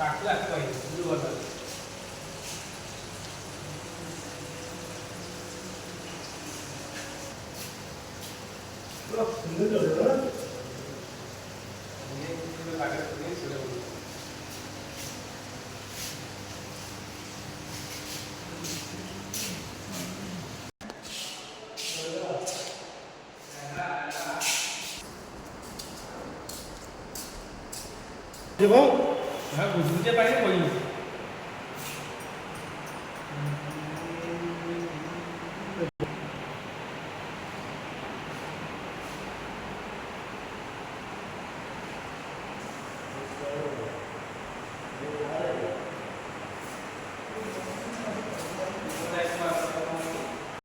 কাটলা কই blue bottle পুরো সুন্দর হলো না ये পুরো কাটে পুরো চলে গেল দেখো হ্যাঁ বুঝতে পারি বলি